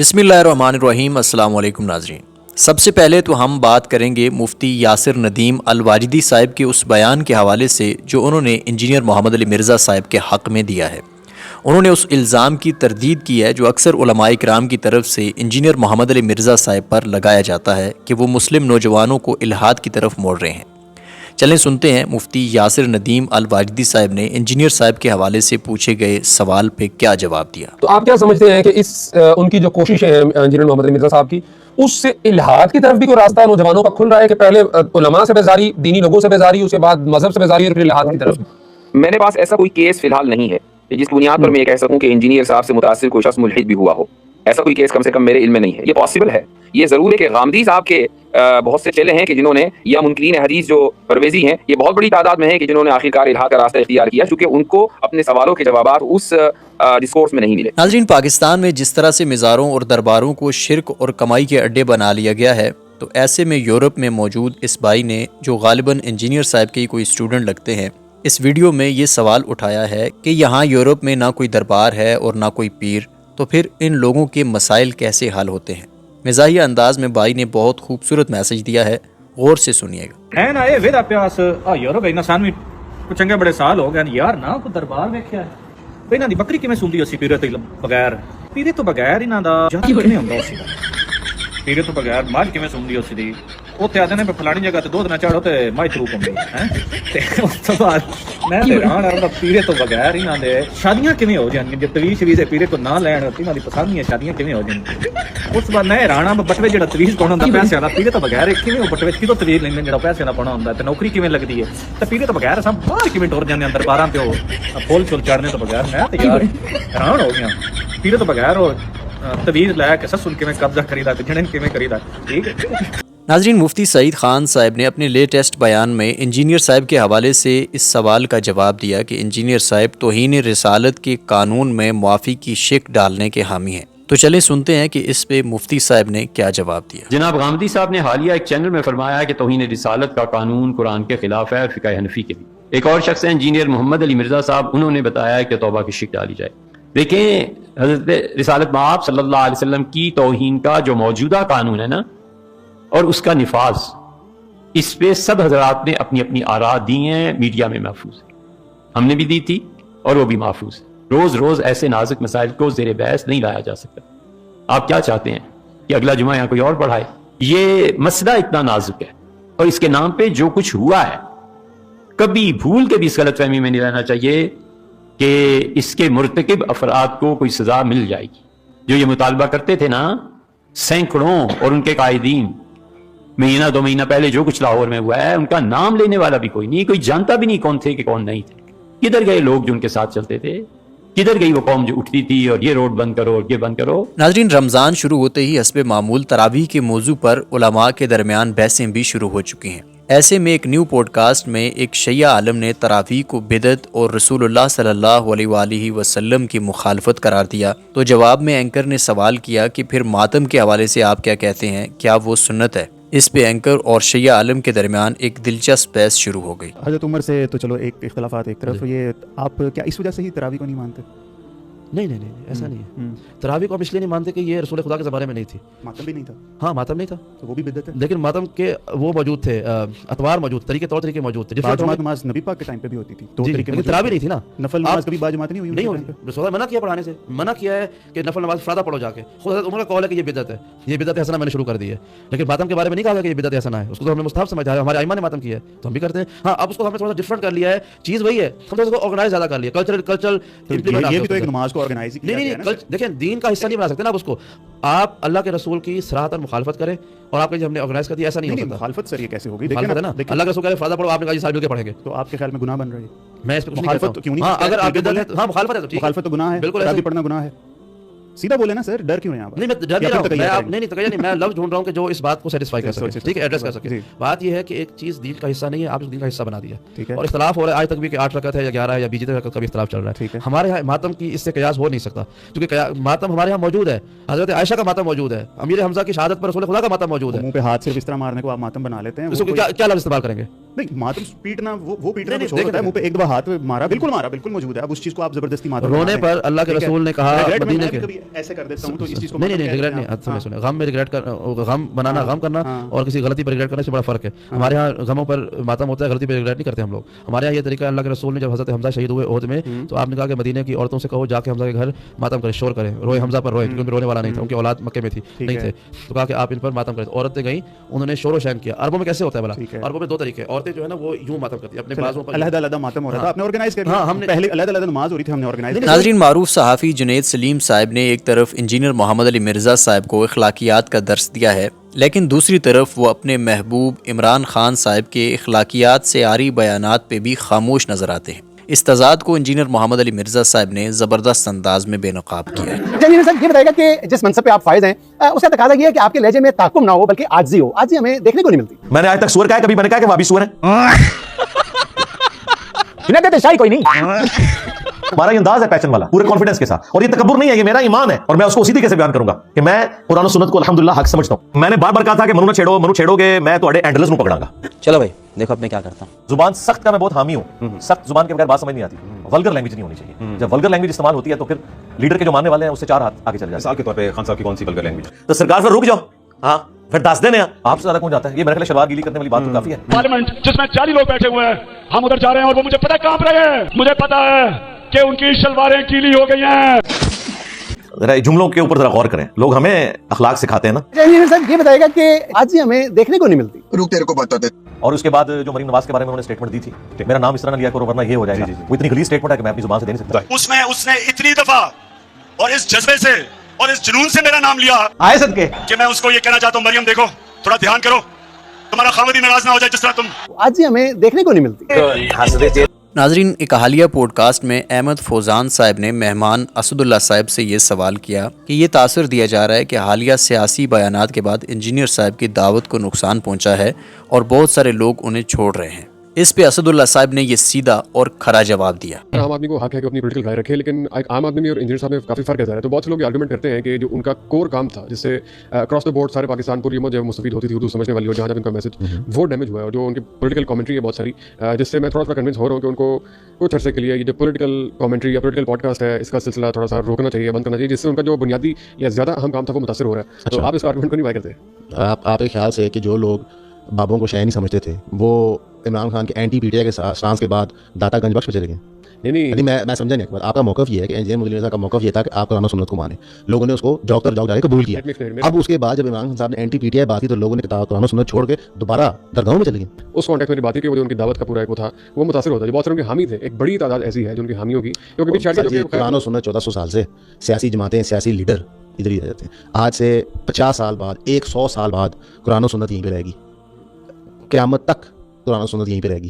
बिस्मिल्लाहिर्रहमानिर्रहीम। अस्सलाम वालेकुम नाज़रीन। सबसे पहले तो हम बात करेंगे मुफ्ती यासिर नदीम अल-वाजिदी साहिब के उस बयान के हवाले से जो उन्होंने इंजीनियर मोहम्मद अली मिर्ज़ा साहिब के हक़ में दिया है। उन्होंने उस इल्ज़ाम की तरदीद की है जो अक्सर उलमाए किराम की तरफ से इंजीनियर मोहम्मद अली मिर्ज़ा साहिब पर लगाया जाता है कि वो मुस्लिम नौजवानों को इल्हाद की तरफ मोड़ रहे हैं। चलें सुनते हैं मुफ्ती यासिर नदीम अल-वाजिदी साहिब ने इंजीनियर साहिब के हवाले से पूछे गए सवाल पे क्या जवाब दिया। तो आप क्या समझते हैं कि इस उनकी जो कोशिशें हैं इंजीनियर मोहम्मद अली मिर्ज़ा साहब की, उससे इल्हाद की तरफ भी कोई रास्ता नौजवानों का खुल रहा है कि पहले उलमा से बेजारी, दीनी लोगों से बेजारी, उसके बाद मजहब से बेजारी और फिर इल्हाद की तरफ? मेरे पास ऐसा कोई केस फिलहाल नहीं है जिस बुनियाद पर मैं ये कह सकूं कि इंजीनियर साहब से मुतासिर कोई शख्स मुल्हिद भी हुआ हो। ऐसा कोई केस कम से कम मेरे इल्म में नहीं है। ये पॉसिबल है। ये ज़रूर है कि गामदी साहब के बहुत से चेले हैं कि जिन्होंने, या मुनकिरीन हदीस जो परवेज़ी हैं, ये बहुत बड़ी तादाद में है कि जिन्होंने आखिरकार इल्हाद का रास्ता इख्तियार किया, चूँकि उनको अपने सवालों के जवाबात उस डिस्कोर्स में नहीं मिले। नाज़रीन, पाकिस्तान में जिस तरह से मिज़ारों और दरबारों को शिरक और कमाई के अड्डे बना लिया गया है, तो ऐसे में यूरोप में मौजूद इस भाई ने, जो गालिबन इंजीनियर साहब के कोई स्टूडेंट लगते हैं, इस वीडियो में ये सवाल उठाया है कि यहाँ यूरोप में ना कोई दरबार है और ना कोई पीर, तो फिर इन लोगों के मसाइल कैसे हल होते हैं। मिजाहिया अंदाज में भाई ने बहुत खूबसूरत मैसेज दिया है, गौर से सुनिएगा। है ना ये वेदा प्यास यूरोप इंसान भी चंगे बड़े साल हो गए यार ना कोई दरबार वेख्या है बई ना दी बकरी किवें सुंदी उसी पीरे तो बगैर पीरे तो बगैर इना दा जाती किवें हुंदा उसी पीरे तो बगैर मझ किवें सुंदी उसी दी उत्थे आदे ने फलानी जगह ते दूध ना चढ़ो ते मझ थरू पंदी हैं ते उस तो बाद मैं ते राण आ पीरे तो बगैर इना दे शादियां किवें हो जांदी जे तवीश वीज़े पीरे को ना लैण इना दी पसंद नहीं शादियां किवें हो जांदी। उस बाद मैं राणा बटवे जेड़ा तवीश पाउणा हुंदा पैसे दा पीरे तो बगैर किवें ओ बटवे किदों तवीश लैंदे जेड़ा पैसे दा पाउणा हुंदा ते नौकरी किवें लगदी है ते पीरे तो बगैर असां बाहर किवें टुर जांदे अंदर 12 ते ओ फुल छुल चढ़ने तो बगैर मैं ते यार हैरान हो गया। पीरे तो बगैर ओ तवीज ला के ससुन किवें कब्जा करीदा ते जणन किवें करीदा। ठीक है नाज़रीन, मुफ्ती सईद खान साहब ने अपने लेटेस्ट बयान में इंजीनियर साहब के हवाले से इस सवाल का जवाब दिया कि इंजीनियर साहब तौहीन रिसालत के कानून में मुआफ़ी की शिक डालने के हामी हैं। तो चलें सुनते हैं कि इस पे मुफ्ती साहब ने क्या जवाब दिया। जनाब गामदी साहब ने हालिया एक चैनल में फरमाया कि तौहीन रिसालत का कानून कुरान के खिलाफ है, फ़िक़्ह हनफी के भी। एक और शख्स है इंजीनियर मोहम्मद अली मिर्ज़ा साहब, उन्होंने बताया कि तौबा की शिक डाली जाए। देखें, हज़रत रिसालत माब सल्लल्लाहु अलैहि वसल्लम की तौहीन का जो मौजूदा कानून है ना, और उसका निफाज, इस पे सब हजरात ने अपनी अपनी आरा दी हैं, मीडिया में महफूज है, हमने भी दी थी और वो भी महफूज है। रोज रोज ऐसे नाजुक मसाइल को ज़ेरे बहस नहीं लाया जा सकता। आप क्या चाहते हैं कि अगला जुमा यहाँ कोई और पढ़ाए? ये मसला इतना नाजुक है और इसके नाम पे जो कुछ हुआ है, कभी भूल के भी इस गलतफहमी में नहीं रहना चाहिए कि इसके मुर्तकिब अफराद को कोई सजा मिल जाएगी। जो ये मुतालबा करते थे ना, सैकड़ों और उनके कायदीन, महीना 2 महीना पहले जो कुछ लाहौर में हुआ है, उनका नाम लेने वाला भी कोई नहीं, कोई जानता भी नहीं कौन थे कि कौन नहीं थे। किधर गए लोग जो उनके साथ चलते थे? किधर गई वो कौम जो उठती थी और ये रोड बंद करो और ये बंद करो? नाज़रीन, रमज़ान शुरू होते ही हस्बे मामूल तरावीह के मौजू पर उलमा के दरमियान बहसें भी शुरू हो चुकी हैं। ऐसे में एक न्यू पॉडकास्ट में एक शैया आलम ने तरावीह को बिदअत और रसूलुल्लाह सल्लल्लाहु अलैहि वसल्लम की मुखालफत करार दिया। तो जवाब में एंकर ने सवाल किया कि फिर मातम के हवाले से आप क्या कहते हैं, क्या वो सुन्नत है? इस पे एंकर और शैया आलम के दरमियान एक दिलचस्प बहस शुरू हो गई। हज़रत उमर से तो चलो एक इख्तलाफात एक तरफ, ये आप क्या इस वजह से ही तरावी को नहीं मानते? नहीं नहीं नहीं, ऐसा नहीं है। तरावी को हम इसलिए नहीं मानते कि ये रसूल खुदा के ज़माने में नहीं थी। मातम भी नहीं था। हाँ, मातम नहीं था, तो वो भी बिदअत है। लेकिन मातम के वो मौजूद थे, अतवार मौजूद, तौर तरीके मौजूद थे। बाजुमात नमाज नबी पाक के टाइम पे भी होती थी, तो तरीके लेकिन तरावी नहीं थी ना। नफल नमाज कभी बाजुमात नहीं हुई? नहीं हुई। रसूल ने मना किया पढ़ाने से, मना किया है कि नफल नमाज फरादा पढ़ो जाके। खुद हज़रत उमर का कौल है कि ये बिदअत है, ये बिदअत हसना मैंने शुरू कर दी है। लेकिन मातम के बारे में नहीं कहा कि ये बिदअत हसना है, उसको तो हमने मुस्तहब समझा है, हमारे आइमा ने मातम किया है तो हम भी करते हैं। हाँ, अब उसको हमने थोड़ा सा डिफरेंट कर लिया है, चीज़ वही है, हमने उसको ऑर्गेनाइज ज़्यादा कर लिया, कल्चरल। ये भी तो एक नमाज को ऑर्गेनाइज किया गया है ना। देखें, दीन का हिस्सा नहीं बना सकते ना आप उसको। आप अल्लाह के रसूल की सराहतन मुखालफत करें और आपके हमने ऑर्गेनाइज कर दिया, ऐसा नहीं हो सकता। मुखालफत सर ये कैसे होगी? मुखालफत है ना, अल्लाह के रसूल कह रहे फरादा पढ़ो, आपने कहा जी सारे मिलकर पढ़ेंगे, तो आपके ख्याल में गुनाह बन रही है? मैं इस पे कुछ नहीं कहता हूं। क्यों नहीं? हाँ, अगर आप बिदअत है, हाँ मुखालफत है तो ठीक है। मुखालफत तो गुनाह है, बिल्कुल तरावी पढ़ना गुनाह है। सीधा बोले ना सर, डर क्यों है यहाँ पर? नहीं, मैं डर नहीं रहा हूं, मैं आप नहीं तकैया नहीं, मैं लफ्ज ढूंढ रहा हूं कि जो इस बात को सेटिस्फाई कर सके, ठीक है, एड्रेस कर सके। बात ये है कि एक चीज दीन का हिस्सा नहीं है, आप दीन का हिस्सा बना दिया, ठीक है। और इख्तिलाफ हो रहा है आज तक भी कि 8 रकअत है या 11 है या 20 रकअत का भी इख्तिलाफ चल रहा है, ठीक है। हमारे यहाँ मातम की इससे कयास हो नहीं सकता, क्योंकि मातम हमारे यहाँ मौजूद है, हजरत आयशा का मातम मौजूद है, अमीर हमजा की शहादत पर रसूल खुदा का मातम मौजूद है। मुंह पे हाथ सिर्फ इस तरह मारने को आप मातम बना लेते हैं? उसको क्या लफ्ज इस्तेमाल करेंगे? नहीं मातम पीटना वो पीटना कुछ और होता है, मुंह पे एक दफा हाथ मारा, बिल्कुल मौजूद है। अब उस चीज को आप जबरदस्ती मातम रोने पर अल्लाह के रसूल ने कहा मदीने के कभी ऐसे कर देता हूं तो इस चीज को नहीं रिग्रेट नहीं, सुने गम में रिग्रेट कर, गम बनाना गम करना और किसी गलती पर रिग्रेट करने से बड़ा फर्क है। हमारे यहाँ गमों पर मातम होता है, गलती पर रिग्रेट नहीं करते हम लोग। हमारे यहाँ ये तरीका अल्लाह के रसूल ने जब हजरत हमजा शहीद हुए ओहद में, तो आपने कहा कि मदीने की औरतों से कहो जाके हमजा के घर मातम करें, शोर करें, रोए हमजा पर रोए, क्योंकि रोने वाला नहीं था, उनकी औलाद मक्के में थी नहीं थे, तो कहा कि आप इन पर मातम करें। औरतें गई, उन्होंने शोर शैन किया। अरबों में कैसे होता है भला? अरबों में दो तरीके, औरतें जो है ना वो यूं मातम करती है अपने बाजों पर, अलग-अलग मातम हो रहा था, आपने ऑर्गेनाइज किया। हां, हमने पहले अलग-अलग नमाज हो रही थी, हमने ऑर्गेनाइज। नाज़रीन, मारूफ सहाफ़ी जुनैद सलीम साहब ने एक तरफ इंजीनियर मोहम्मद अली मिर्ज़ा साहब को अखलाकियात का दर्स दिया है, लेकिन दूसरी तरफ वो अपने महबूब इमरान खान साहब के अखलाकियात से आरी बयानात पे भी खामोश नजर आते हैं। इस तजाद को इंजीनियर मोहम्मद अली मिर्ज़ा साहब ने ज़बरदस्त अंदाज में बेनकाब किया है। इंजीनियर साहब ये बताएगा कि जिस मनसब पे आप फायज हैं उसका तकाजा ये है कि आपके लहजे में ताकुम ना हो बल्कि आजिज़ी हो। आजिज़ी हमें देखने को नहीं मिलती। मैंने आज तक सूअर कहा है, कभी मैंने कहा कि वहां भी सूअर है? शाही कोई नहीं। हमारा ये अंदाज है पैशन वाला, पूरे कॉन्फिडेंस के साथ, और ये तकब्बुर नहीं है, ये मेरा ईमान है, और मैं उसको उसी तरीके से बयान करूंगा कि मैं कुरान और सुन्नत को अल्हम्दुलिल्लाह हक समझता हूं। मैंने बार बार कहा था कि मनु छेड़ोगे मैं तुम्हारे एंडलेस को पकड़ांगा। चलो भाई देखो अब मैं क्या करता हूं। जुबान सख्त का मैं बहुत हामी हूं, सख्त जुबान के बगैर बात समझ नहीं आती, वल्गर लैंग्वेज नहीं होनी चाहिए। जब वल्गर लैंग्वेज इस्तेमाल होती है तो फिर लीडर के जो मानने वाले हैं उससे 4 हाथ आगे चले जाते हैं। मिसाल के तौर पे खान साहब की कौन सी वल्गर लैंग्वेज? तो सरकार फिर रुक जाओ, हाँ फिर 10 दिन है, आपसे ज्यादा कौन जाता है? ये मेरे ख्याल शलवार गीली करने वाली बात तो काफी है। पार्लियामेंट जिसमें 40 लोग बैठे हुए हैं, हम उधर जा रहे हैं और वो मुझे पता है कांप रहे हैं, मुझे पता है कि उनकी शलवारें गीली हो गई हैं। जरा जुमलों के ऊपर जरा गौर करें, लोग हमें अखलाक सिखाते हैं ना। इंजीनियर साहब ये बताएगा कि आजिज़ी हमें देखने को नहीं मिलती। रुक तेरे को बताते। और उसके बाद जो मरीम नवाज के बारे में उन्होंने स्टेटमेंट दी थी, मेरा नाम इस तरह ना लिया करो वरना ये हो जाएगा, वो इतनी गलीज स्टेटमेंट है कि मैं अपनी जुबान से दे नहीं सकता। उसमें उसने इतनी दफा और इस जज्बे से और इस जुनून से मेरा नाम लिया आए सदके कि मैं उसको ये कहना चाहता हूँ, मरियम देखो थोड़ा ध्यान करो, तुम्हारा खामदी नाराज ना हो जाए जिस तरह तुम। आजिज़ी हमें देखने को नहीं मिलती। नाजरीन, एक हालिया पॉडकास्ट में अहमद फौजान साहब ने मेहमान असदुल्ला साहब से ये सवाल किया कि ये तासर दिया जा रहा है कि हालिया सियासी बयानात के बाद इंजीनियर साहब की दावत को नुकसान पहुंचा है और बहुत सारे लोग उन्हें छोड़ रहे हैं। इस पे असदुल्ला साहब ने ये सीधा और खरा जवाब दिया। आम आदमी को हक है कि अपनी पॉलिटिकल राय रखे, लेकिन आम आदमी और इंजीनियर साहब में काफी फर्क है। तो बहुत से लोग आर्गुमेंट करते हैं कि जो उनका कोर काम था, जिससे क्रॉस द बोर्ड सारे पाकिस्तान पूरी जब मुस्तफीद होती थी उर्दू समझने वाली, और जहाँ जब उनका मैसेज वो डैमेज हुआ है, और जो उनकी पॉलिटिकल कमेंट्री है बहुत सारी, जिससे मैं थोड़ा सा कन्विंस हो रहा हूँ कि उनको कुछ अर्से के लिए ये जो पॉलिटिकल कमेंट्री या पॉलिटिकल पॉडकास्ट है इसका सिलसिला थोड़ा सा रोकना चाहिए, बंद करना चाहिए, जिससे उनका जो बुनियादी या ज्यादा अहम काम था वो मुतासर हो रहा है। तो आप इस आर्गुमेंट को नहीं बाय करते? आपके ख्याल से कि जो लोग बाबों को शय नहीं समझते थे वो इमरान खान के एंटी पीटीआई के स्टांस के बाद दाता गंज बख्श पे चले गए? नहीं, मैं समझा नहीं। आपका मौक़िफ़ ये है कि इंजीनियर मोहम्मद अली मिर्ज़ा का मौक़िफ़ ये था कि आप कुरान और सुन्नत को माने, लोगों ने उसको जौक जाके कबूल किया। अब उसके बाद जब इमरान खान साहब ने एंटी पीटीआई बात की तो लोगों ने कुरान और सुन्नत छोड़ के दोबारा दरगाहों में चले गए। उस कॉन्टेक्स्ट में बात की कि वो जो उनकी दावत का पूरा एक वो था वो मुतासर होता है। बहुत सारे उनके हामी थे, एक बड़ी तादाद ऐसी है जो उनकी हामियों की, क्योंकि कुरान और सुन्नत 1400 साल से सियासी जमातें, सियासी लीडर इधर ही रह जाते हैं। आज से 50 साल बाद, 100 साल बाद कुरान और सुन्नत यहीं पर रहेगी, क़यामत तक कुरान और सुन्नत यहीं पर रहेगी।